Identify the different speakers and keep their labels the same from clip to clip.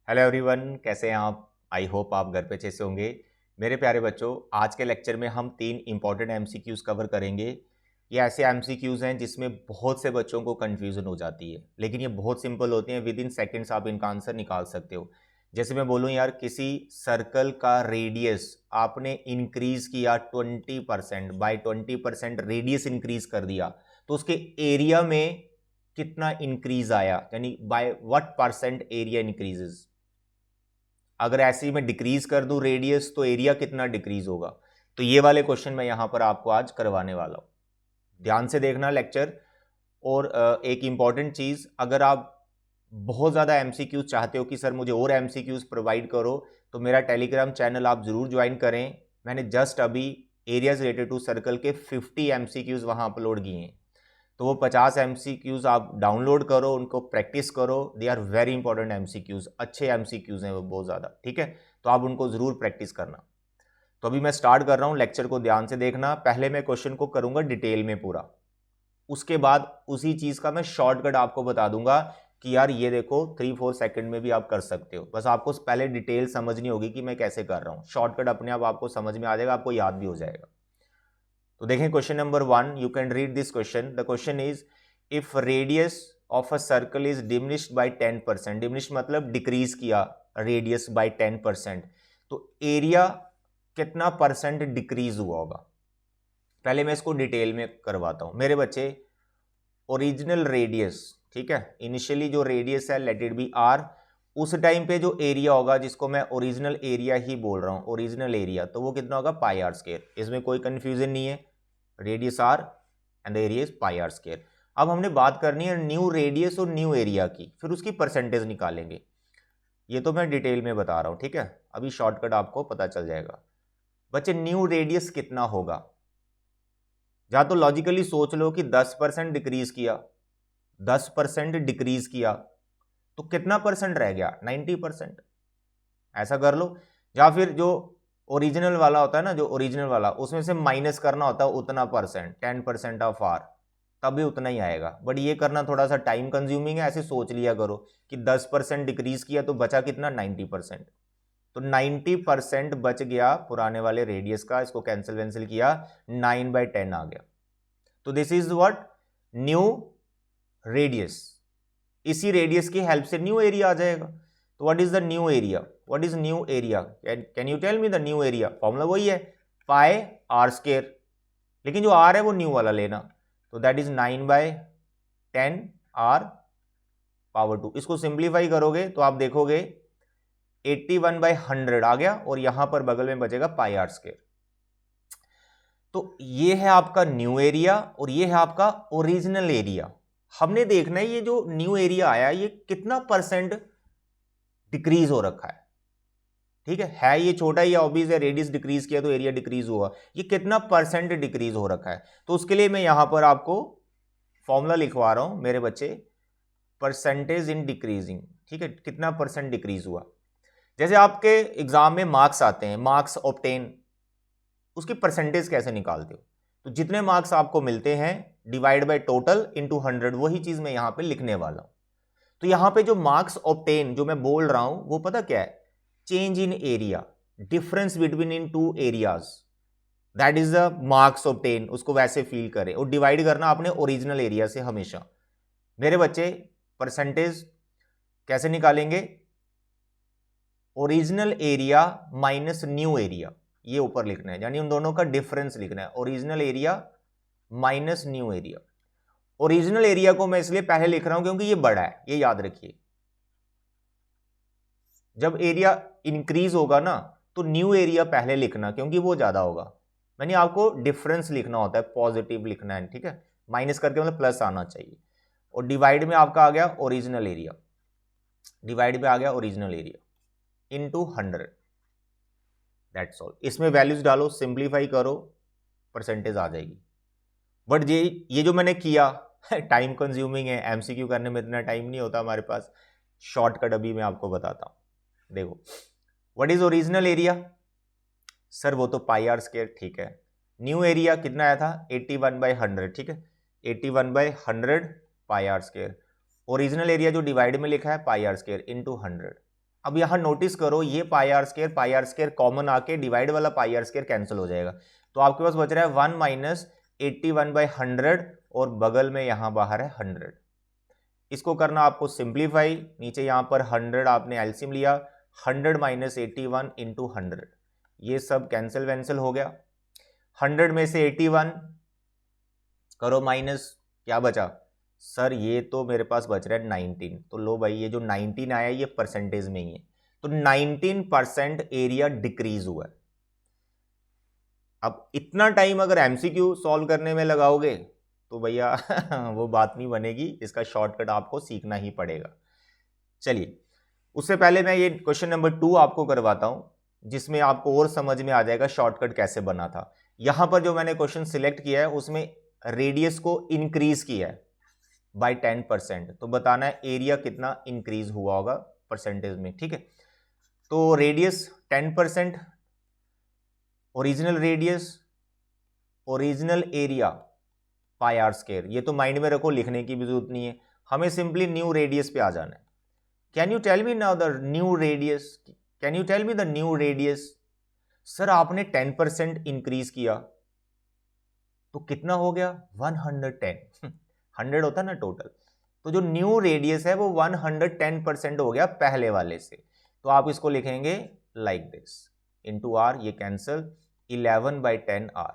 Speaker 1: Hello everyone, कैसे हैं आप? आई होप आप घर पे अच्छे से होंगे। मेरे प्यारे बच्चों, आज के लेक्चर में हम 3 इंपॉर्टेंट एमसीक्यूज कवर करेंगे। ये ऐसे एमसीक्यूज हैं जिसमें बहुत से बच्चों को कंफ्यूजन हो जाती है, लेकिन ये बहुत सिंपल होते हैं। विद इन सेकेंड्स आप इनका आंसर निकाल सकते हो। जैसे मैं बोलूँ यार, किसी सर्कल का रेडियस आपने इंक्रीज किया 20%, बाई 20% रेडियस इंक्रीज कर दिया, तो उसके एरिया में कितना इंक्रीज आया, यानी by what percent area increases. अगर ऐसे ही मैं डिक्रीज कर दूं रेडियस, तो एरिया कितना डिक्रीज होगा। तो ये वाले क्वेश्चन मैं यहां पर आपको आज करवाने वाला हूं। ध्यान से देखना लेक्चर। और एक इंपॉर्टेंट चीज, अगर आप बहुत ज्यादा एमसीक्यूज चाहते हो कि सर मुझे और एमसीक्यूज प्रोवाइड करो, तो मेरा टेलीग्राम चैनल आप जरूर ज्वाइन करें। मैंने जस्ट अभी एरियाज रिलेटेड टू सर्कल के 50 एमसीक्यूज वहां अपलोड किए हैं। तो वो 50 एमसीक्यूज आप डाउनलोड करो, उनको प्रैक्टिस करो। They are very important MCQs, अच्छे एमसीक्यूज हैं वो बहुत ज़्यादा, ठीक है। तो आप उनको ज़रूर प्रैक्टिस करना। तो अभी मैं स्टार्ट कर रहा हूँ, लेक्चर को ध्यान से देखना। पहले मैं क्वेश्चन को करूँगा डिटेल में पूरा, उसके बाद उसी चीज़ का मैं शॉर्टकट आपको बता दूंगा कि यार ये देखो 3-4 सेकंड में भी आप कर सकते हो। बस आपको पहले डिटेल समझनी होगी कि मैं कैसे कर रहा हूँ। शॉर्टकट अपने आप आपको समझ में आ जाएगा, आपको याद भी हो जाएगा। तो देखें question number 1, you can read this question. The question is, if radius of a circle is diminished by 10%, diminish मतलब डिक्रीज किया रेडियस बाय 10%, तो एरिया कितना परसेंट डिक्रीज हुआ होगा। पहले मैं इसको डिटेल में करवाता हूं मेरे बच्चे। ओरिजिनल रेडियस, ठीक है, इनिशियली जो रेडियस है लेट इट बी आर, उस टाइम पे जो एरिया होगा, जिसको मैं ओरिजिनल एरिया ही बोल रहा हूं, ओरिजिनल एरिया, तो वो कितना होगा, पाई आर स्क्वायर। इसमें कोई कंफ्यूजन नहीं है। Radius r and the area is pi r square. अब हमने बात करनी है न्यू रेडियस और न्यू एरिया की, फिर उसकी परसेंटेज निकालेंगे। ये तो मैं डिटेल में बता रहा हूं, ठीक है। अभी शॉर्टकट आपको पता चल जाएगा। बच्चे, न्यू रेडियस कितना होगा? या तो लॉजिकली सोच लो कि 10% डिक्रीज किया, 10% डिक्रीज किया, तो कितना परसेंट रह गया, 90%। ऐसा कर लो। या फिर जो ओरिजिनल वाला होता है ना, जो ओरिजिनल वाला, उसमें से माइनस करना होता है उतना परसेंट, 10% ऑफ आर, तभी उतना ही आएगा। बट ये करना थोड़ा सा टाइम कंज्यूमिंग है। ऐसे सोच लिया करो कि 10% डिक्रीज किया तो बचा कितना, 90%। तो 90% बच गया पुराने वाले रेडियस का। इसको कैंसिल वैंसिल किया, 9/10 आ गया। तो this is what, new radius. इसी रेडियस की हेल्प से न्यू एरिया आ जाएगा। तो what is the new area? What is new area? Can you tell me the new area? Formula वही है, पाई आर स्क्वायर, लेकिन जो आर है वो न्यू वाला लेना। तो दैट इज 9/10 आर पावर 2। इसको सिंप्लीफाई करोगे तो आप देखोगे 81/100 आ गया, और यहां पर बगल में बचेगा पाई आर स्क्वायर। तो ये है आपका न्यू एरिया और ये है आपका ओरिजिनल एरिया। हमने देखना है ये जो न्यू एरिया आया ये कितना परसेंट डिक्रीज हो रखा है, ठीक है ये छोटा ही ऑब्वियस है, रेडियस डिक्रीज किया तो एरिया डिक्रीज हुआ। ये कितना परसेंट डिक्रीज हो रखा है, तो उसके लिए मैं यहां पर आपको फॉर्मूला लिखवा रहा हूं मेरे बच्चे, परसेंटेज इन डिक्रीजिंग, ठीक है, कितना परसेंट डिक्रीज हुआ। जैसे आपके एग्जाम में मार्क्स आते हैं, मार्क्स ऑब्टेन, उसकी परसेंटेज कैसे निकालते हो? तो जितने मार्क्स आपको मिलते हैं डिवाइड बाय टोटल इनटू 100, वही चीज मैं यहां पे लिखने वाला हूं। तो यहां पे जो मार्क्स ऑब्टेन जो मैं बोल रहा हूं वो पता क्या है, change in area, difference between in two areas, that is the marks obtain. उसको वैसे फील करें और डिवाइड करना आपने ओरिजिनल एरिया से हमेशा। मेरे बच्चे, परसेंटेज कैसे निकालेंगे? Original area minus new area, ये ऊपर लिखना है, यानी उन दोनों का डिफरेंस लिखना है। Original area minus new area. Original area को मैं इसलिए पहले लिख रहा हूं क्योंकि ये बड़ा है, ये याद रखिए। जब एरिया इंक्रीज होगा ना, तो न्यू एरिया पहले लिखना क्योंकि वो ज्यादा होगा। मैंने आपको डिफरेंस लिखना होता है, पॉजिटिव लिखना है, ठीक है, माइनस करके मतलब प्लस आना चाहिए। और डिवाइड में आपका आ गया ओरिजिनल एरिया, डिवाइड में आ गया original area into 100, that's all. इसमें वैल्यूज डालो, सिंप्लीफाई करो, परसेंटेज आ जाएगी। बट ये जो मैंने किया टाइम कंज्यूमिंग है, एमसीक्यू करने में इतना टाइम नहीं होता हमारे पास। शॉर्टकट अभी मैं आपको बताता हूं। देखो, what is original area? Sir वो तो पाई आर स्क्वायर, ठीक है। न्यू एरिया कितना आया था, 81/100, ठीक है, 81/100 पाई आर स्क्वायर। ओरिजिनल एरिया जो डिवाइड में लिखा है पाई आर स्क्वायर इनटू 100। अब यहाँ नोटिस करो, ये पाई आर स्केयर कॉमन आके डिवाइड वाला पाई आर स्केयर कैंसिल हो जाएगा, तो आपके पास बच रहा है 1 माइनस 81/100 और बगल में यहाँ बाहर है 100। इसको करना आपको सिंप्लीफाई, नीचे यहाँ पर 100 आपने एलसीएम लिया, 100 माइनस 81 इंटू 100, ये सब कैंसिल वैंसिल हो गया। 100 में से 81 करो माइनस, क्या बचा सर, ये तो मेरे पास बच रहा है 19, तो लो भाई ये जो 19 आया ये परसेंटेज में ही है, तो 19% एरिया डिक्रीज हुआ है। अब इतना टाइम अगर एमसीक्यू सॉल्व करने में लगाओगे तो भैया वो बात नहीं बनेगी, इसका शॉर्टकट आपको सीखना ही पड़ेगा। चलिए उससे पहले मैं ये क्वेश्चन नंबर 2 आपको करवाता हूं, जिसमें आपको और समझ में आ जाएगा शॉर्टकट कैसे बना था। यहां पर जो मैंने क्वेश्चन सिलेक्ट किया है उसमें रेडियस को इंक्रीज किया है बाय 10%, तो बताना है एरिया कितना इंक्रीज हुआ होगा परसेंटेज में, ठीक है। तो radius 10%, original radius, original area pi r square, ये तो माइंड में रखो, लिखने की भी जरूरत नहीं है, हमें सिंपली न्यू रेडियस पे आ जाना है। Can you tell me now the new radius, can you tell me the new radius. Sir आपने 10% इंक्रीज किया तो कितना हो गया 110 100 होता ना टोटल, तो जो न्यू रेडियस है वो 110% हो गया पहले वाले से, तो आप इसको लिखेंगे लाइक दिस, इनटू आर, ये cancel, 11/10 r,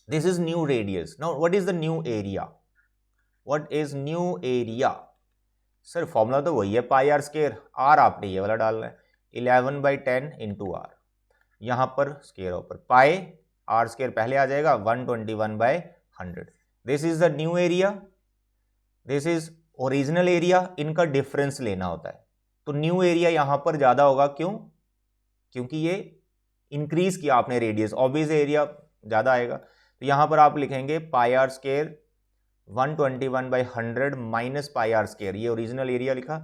Speaker 1: this is new radius. Now what is the new area, what is new area. Sir formula तो वही है पाई आर स्क्वायर, आर आपने ये वाला डालना है, 11/10 इंटू आर, यहां पर स्क्वायर ऊपर पाई आर स्क्वायर पहले आ जाएगा 121/100, this is the new area, this is original area, इनका डिफरेंस लेना होता है, तो न्यू एरिया यहां पर ज्यादा होगा, क्यों, क्योंकि ये इंक्रीज किया आपने रेडियस, ऑब्वियस एरिया ज्यादा आएगा, तो यहां पर आप लिखेंगे pi r square 121/100 minus pi r square, ये ओरिजिनल एरिया लिखा,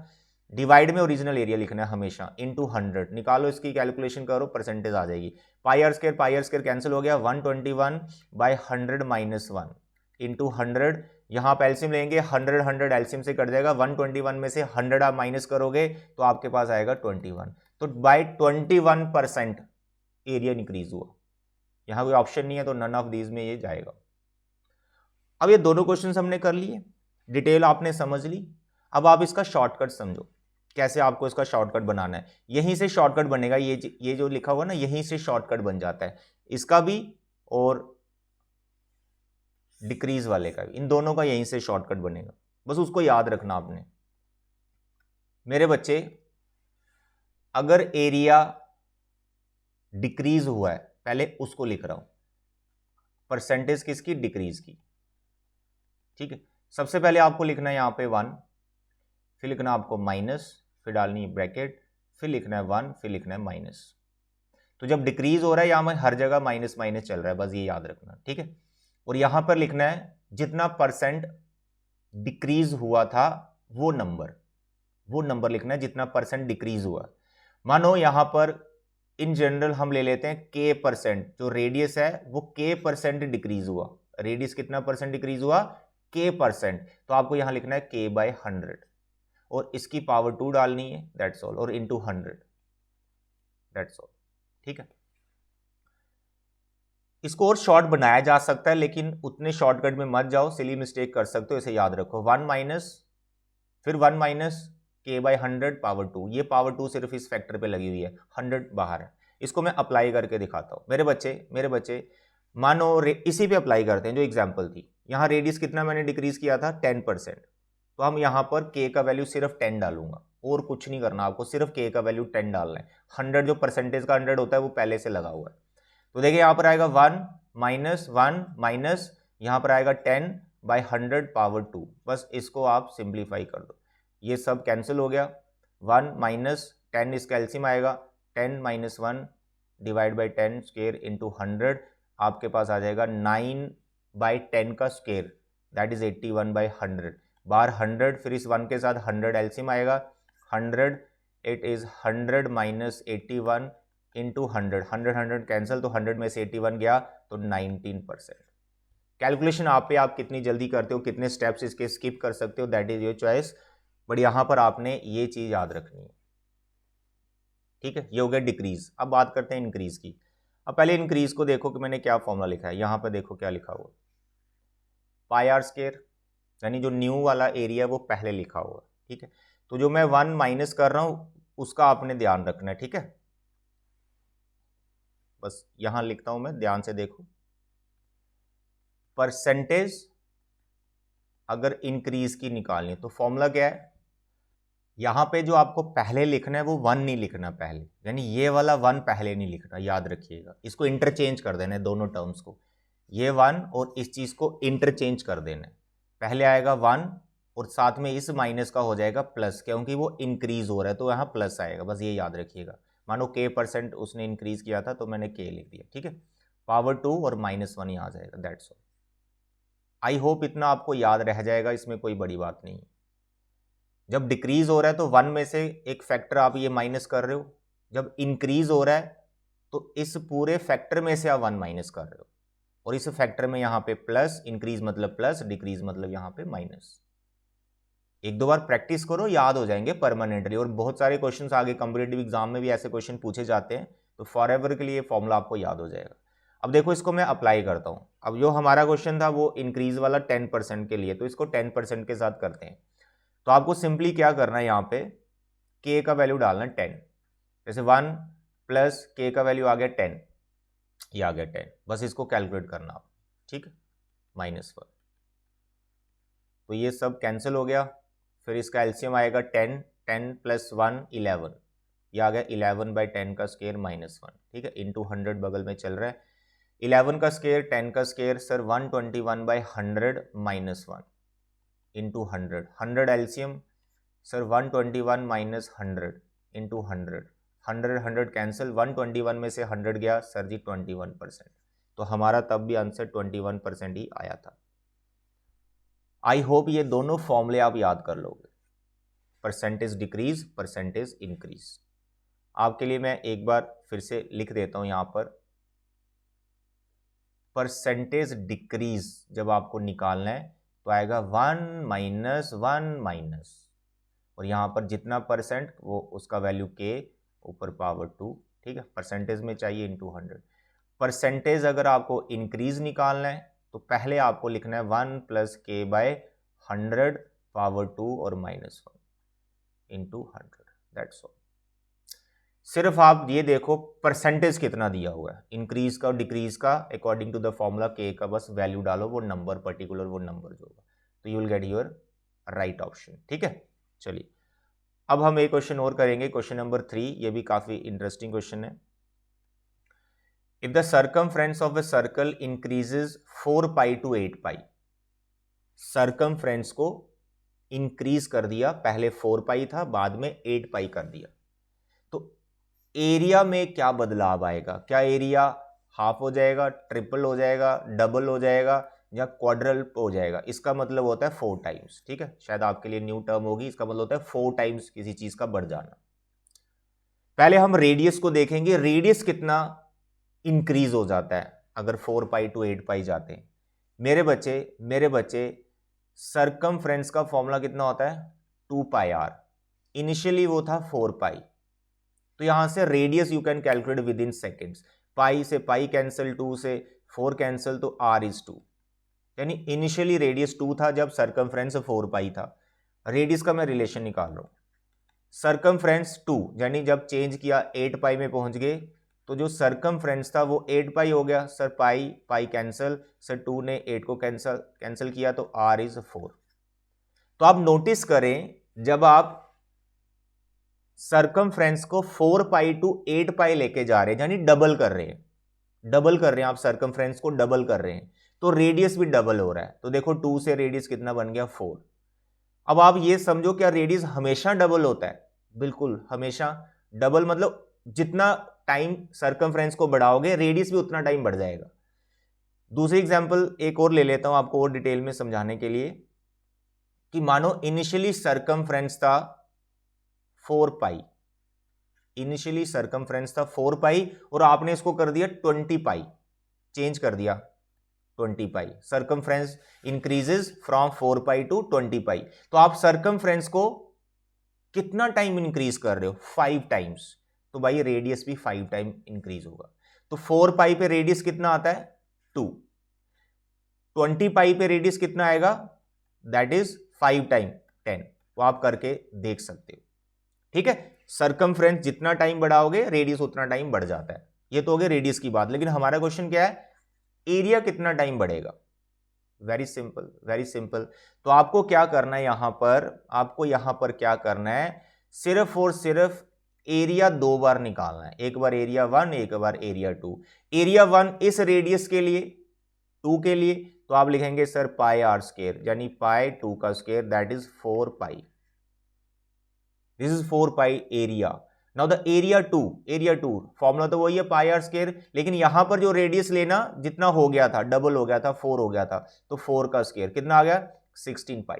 Speaker 1: डिवाइड में ओरिजिनल एरिया लिखना है हमेशा, इनटू 100, निकालो इसकी कैलकुलेशन करो, परसेंटेज आ जाएगी, पाई आर स्क्वायर कैंसिल हो गया, 121/100 माइनस 1 इंटू 100, यहाँ पे एलसीएम लेंगे, 100 एलसीएम से कट जाएगा, 121 में से 100 आप माइनस करोगे तो आपके पास आएगा 21, तो बाय 21% एरिया इंक्रीज हुआ, यहाँ कोई ऑप्शन नहीं है तो नन ऑफ दीज में ये जाएगा। अब ये दोनों क्वेश्चन हमने कर लिए, डिटेल आपने समझ ली, अब आप इसका शॉर्टकट समझो, कैसे आपको इसका शॉर्टकट बनाना है, यहीं से शॉर्टकट बनेगा, ये जो लिखा हुआ ना यहीं से शॉर्टकट बन जाता है, इसका भी और डिक्रीज वाले का भी, इन दोनों का यहीं से शॉर्टकट बनेगा, बस उसको याद रखना आपने। मेरे बच्चे अगर एरिया डिक्रीज हुआ है, पहले उसको लिख रहा हूं, परसेंटेज किसकी, डिक्रीज की, ठीक है। सबसे पहले आपको लिखना है यहां पे 1, फिर लिखना आपको माइनस, फिर डालनी है ब्रैकेट, फिर लिखना है 1, फिर लिखना है माइनस, तो जब डिक्रीज हो रहा है यहां पर हर जगह माइनस माइनस चल रहा है, बस ये याद रखना, ठीक है। और यहां पर लिखना है जितना परसेंट डिक्रीज हुआ था वो नंबर लिखना है जितना परसेंट डिक्रीज हुआ। मानो यहां पर इन जनरल हम ले लेते हैं k परसेंट, जो रेडियस है वो k परसेंट डिक्रीज हुआ, रेडियस कितना परसेंट डिक्रीज हुआ, k परसेंट, तो आपको यहां लिखना है k/100 और इसकी पावर 2 डालनी है, दैट्स ऑल, और इंटू 100, दैट्स ऑल, ठीक है। इसको और शॉर्ट बनाया जा सकता है, लेकिन उतने शॉर्टकट में मत जाओ, सिली मिस्टेक कर सकते हो, इसे याद रखो, 1 माइनस, फिर 1 माइनस k/100 पावर 2, ये पावर 2 सिर्फ इस फैक्टर पे लगी हुई है, 100 बाहर है, इसको मैं अप्लाई करके दिखाता हूं। मेरे बच्चे मानो इसी पे अप्लाई करते हैं जो एग्जाम्पल थी, यहाँ रेडियस कितना मैंने डिक्रीज किया था 10%, तो हम यहाँ पर k का वैल्यू सिर्फ 10 डालूंगा, और कुछ नहीं करना आपको, सिर्फ k का वैल्यू 10 डालना है, 100 जो परसेंटेज का 100 होता है वो पहले से लगा हुआ है, तो देखिए यहाँ पर आएगा 1 माइनस यहाँ पर आएगा 10/100 पावर 2, बस इसको आप सिंप्लीफाई कर दो, ये सब कैंसिल हो गया, 1 माइनस 10 इसका एलसीएम आएगा, 10 minus 1 divide by 10 square into 100, आपके पास आ जाएगा 9/10 का स्क्वायर, दैट इज 81/100, बाहर 100, फिर इस 1 के साथ 100 एलसीएम आएगा, 100, it is 100 minus 81 into 100, 100 cancel, तो 100 में से 81 गया तो 19%। कैलकुलेशन आप पे, आप कितनी जल्दी करते हो, कितने स्टेप्स इसके स्किप कर सकते हो, that is your choice, but यहाँ पर आपने ये चीज याद रखनी है। ठीक है, ये हो गया डिक्रीज। अब बात करते हैं इंक्रीज की। अब पहले इंक्रीज को देखो कि मैंने क्या फॉर्मूला लिखा है, यहाँ पर देखो क्या लिखा हुआ, पाई आर स्क्वायर, यानी जो न्यू वाला एरिया वो पहले लिखा हुआ है, ठीक है। तो जो मैं 1 माइनस कर रहा हूं उसका आपने ध्यान रखना है, ठीक है। बस यहां लिखता हूं मैं, ध्यान से देखो। परसेंटेज अगर इंक्रीज की निकालनी तो फॉर्मूला क्या है, यहां पे जो आपको पहले लिखना है वो 1 नहीं लिखना पहले, यानी ये वाला 1 पहले नहीं लिखना, याद रखिएगा। इसको इंटरचेंज कर देना है दोनों टर्म्स को, ये 1 और इस चीज को इंटरचेंज कर देना है। पहले आएगा 1 और साथ में इस माइनस का हो जाएगा प्लस, क्योंकि वो इंक्रीज हो रहा है तो यहाँ प्लस आएगा, बस ये याद रखिएगा। मानो k% उसने इंक्रीज किया था तो मैंने k लिख दिया, ठीक है। पावर 2 और -1 यहाँ आ जाएगा, दैट्स ऑल। आई होप इतना आपको याद रह जाएगा, इसमें कोई बड़ी बात नहीं है। जब डिक्रीज हो रहा है तो 1 में से एक फैक्टर आप ये माइनस कर रहे हो, जब इंक्रीज हो रहा है तो इस पूरे फैक्टर में से आप 1 माइनस कर रहे हो, और इस फैक्टर में यहाँ पे प्लस, इंक्रीज मतलब प्लस, डिक्रीज मतलब यहाँ पे माइनस। एक दो बार प्रैक्टिस करो, याद हो जाएंगे परमानेंटली। और बहुत सारे क्वेश्चंस आगे कॉम्पिटिटिव एग्जाम में भी ऐसे क्वेश्चन पूछे जाते हैं, तो फॉर एवर के लिए फॉर्मूला आपको याद हो जाएगा। अब देखो इसको मैं अप्लाई करता हूँ। अब जो हमारा क्वेश्चन था वो इंक्रीज वाला 10% के लिए, तो इसको 10% के साथ करते हैं। तो आपको सिंपली क्या करना है, यहाँ पे k का वैल्यू डालना 10, जैसे 1 प्लस k का वैल्यू आ गया 10, ये आ गया 10, बस इसको कैलकुलेट करना आप, ठीक है, -1। तो ये सब कैंसिल हो गया, फिर इसका एलसीएम आएगा 10, 10 + 1 11, ये आ गया 11/10 का स्क्वायर -1, ठीक है, इंटू 100 बगल में चल रहा है। 11 का स्क्वायर 10 का square sir 121/100 -1 into 100, 100 LCM sir 121 - 100 into 100, 100 cancel, 121 में से 100 गया सर जी 21%, तो हमारा तब भी आंसर 21% ही आया था। आई होप ये दोनों फॉर्मूले आप याद कर लोगे, परसेंटेज डिक्रीज, परसेंटेज इंक्रीज। आपके लिए मैं एक बार फिर से लिख देता हूं, यहां पर परसेंटेज डिक्रीज जब आपको निकालना है तो आएगा 1 -1 और यहां पर जितना परसेंट वो उसका वैल्यू k ऊपर पावर 2, ठीक है, परसेंटेज में चाहिए इंटू 100। परसेंटेज अगर आपको इंक्रीज निकालना है तो पहले आपको लिखना है 1 + k/100 पावर 2 और -1 इंटू 100, दैट्स ऑल। सिर्फ आप ये देखो परसेंटेज कितना दिया हुआ है, इंक्रीज का और डिक्रीज का, according to the formula k का बस वैल्यू डालो, वो नंबर पर्टिकुलर वो नंबर जो होगा, तो you will get your right option, ठीक है। चलिए अब हम एक क्वेश्चन और करेंगे, क्वेश्चन नंबर 3, ये भी काफी इंटरेस्टिंग क्वेश्चन है। If the circumference of a circle increases 4π to 8π, circumference को इंक्रीज कर दिया, पहले 4π था बाद में 8π कर दिया, तो एरिया में क्या बदलाव आएगा, क्या एरिया हाफ हो जाएगा, ट्रिपल हो जाएगा, डबल हो जाएगा या क्वाड्रल हो जाएगा। इसका मतलब होता है 4 टाइम्स, ठीक है, शायद आपके लिए न्यू टर्म होगी, इसका मतलब होता है 4 टाइम्स किसी चीज का बढ़ जाना। पहले हम रेडियस को देखेंगे, रेडियस कितना इंक्रीज हो जाता है अगर 4π to 8π जाते हैं। मेरे बच्चे सर्कमफ्रेंस का फॉर्मूला कितना होता है 2πr, इनिशियली वो था 4π, तो यहां से radius you can calculate within seconds. Pi से पाई कैंसिल, 2 से 4 कैंसिल, तो r is 2, यानी इनिशियली रेडियस 2 था जब सर्कमफ्रेंस 4π था। रेडियस का मैं रिलेशन निकाल रहा हूं, सर्कमफ्रेंस 2, यानी जब चेंज किया 8π में पहुंच गए, तो जो सर्कमफ्रेंस था वो 8π हो गया, सर पाई पाई कैंसिल, सर 2 ने 8 को कैंसिल किया, तो r is 4। तो आप नोटिस करें जब आप सर्कमफ्रेंस को 4π to 8π लेके जा रहे हैं, यानी डबल कर रहे हैं आप, सर्कमफ्रेंस को डबल कर रहे हैं, तो रेडियस भी डबल हो रहा है। तो देखो 2 से रेडियस कितना बन गया 4। अब आप ये समझो क्या रेडियस हमेशा डबल होता है, बिल्कुल हमेशा डबल, मतलब जितना टाइम सर्कमफ्रेंस को बढ़ाओगे रेडियस भी उतना टाइम बढ़ जाएगा। दूसरी एग्जांपल एक और ले लेता हूं आपको और डिटेल में समझाने के लिए, कि मानो इनिशियली सर्कमफ्रेंस था 4π, इनिशियली सर्कमफ्रेंस था 4π और आपने इसको कर दिया 20π, चेंज कर दिया 20π, सर्कमफ्रेंस इंक्रीजेस फ्रॉम 4π to 20π, तो आप सर्कमफ्रेंस को कितना टाइम इंक्रीज कर रहे हो 5 टाइम्स, तो भाई रेडियस भी 5 टाइम इंक्रीज होगा। तो 4 पाई पे रेडियस कितना आता है 2, 20 पाई पे रेडियस कितना आएगा दैट इज 5 टाइम 10। वो आप करके देख सकते हो, ठीक है। सरकमफ्रेंस जितना टाइम बढ़ाओगे रेडियस उतना टाइम बढ़ जाता है। ये तो हो गया रेडियस की बात, लेकिन हमारा क्वेश्चन क्या है, एरिया कितना टाइम बढ़ेगा। Very simple, very simple. तो आपको क्या करना है यहां पर, आपको यहां पर क्या करना है, सिर्फ और सिर्फ एरिया 2 बार निकालना है, एक बार एरिया 1, एक बार एरिया 2। एरिया 1 इस रेडियस के लिए, 2 के लिए, तो आप लिखेंगे सर पाई आर स्क्वायर, यानी पाई 2 का square that is 4 pi. This is 4 pi area. Now the area 2 formula तो वही है पाई आर स्क्वायर, लेकिन यहां पर जो रेडियस लेना जितना हो गया था, डबल हो गया था, 4 हो गया था, तो 4 का स्क्वायर कितना आ गया 16 पाई।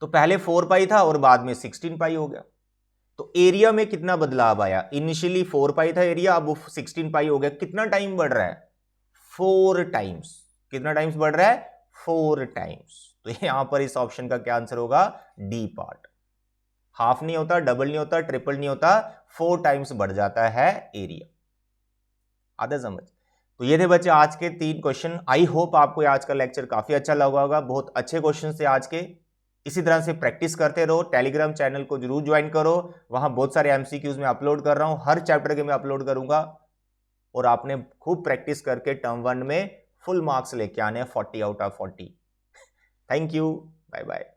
Speaker 1: तो पहले 4 पाई था और बाद में 16 पाई हो गया। तो एरिया में कितना बदलाव आया, इनिशियली 4 पाई था एरिया, अब 16 पाई हो गया। कितना टाइम बढ़ रहा है 4 टाइम्स। कितना टाइम्स बढ़ रहा है 4 टाइम्स। तो यहां पर इस ऑप्शन का क्या आंसर होगा, डी पार्ट। हाफ नहीं होता, डबल नहीं होता, ट्रिपल नहीं होता, 4 टाइम्स बढ़ जाता है एरिया। आधा समझ। तो ये थे बच्चे आज के 3 क्वेश्चन। आई होप आपको आज का लेक्चर काफी अच्छा लगा होगा, बहुत अच्छे क्वेश्चन थे आज के। इसी तरह से प्रैक्टिस करते रहो। टेलीग्राम चैनल को जरूर ज्वाइन करो, वहां बहुत सारे एमसीक्यूज में अपलोड कर रहा हूं, हर चैप्टर के मैं अपलोड करूंगा। और आपने खूब प्रैक्टिस करके टर्म 1 में फुल मार्क्स लेके आने हैं, 40 out of 40। Thank you, bye bye.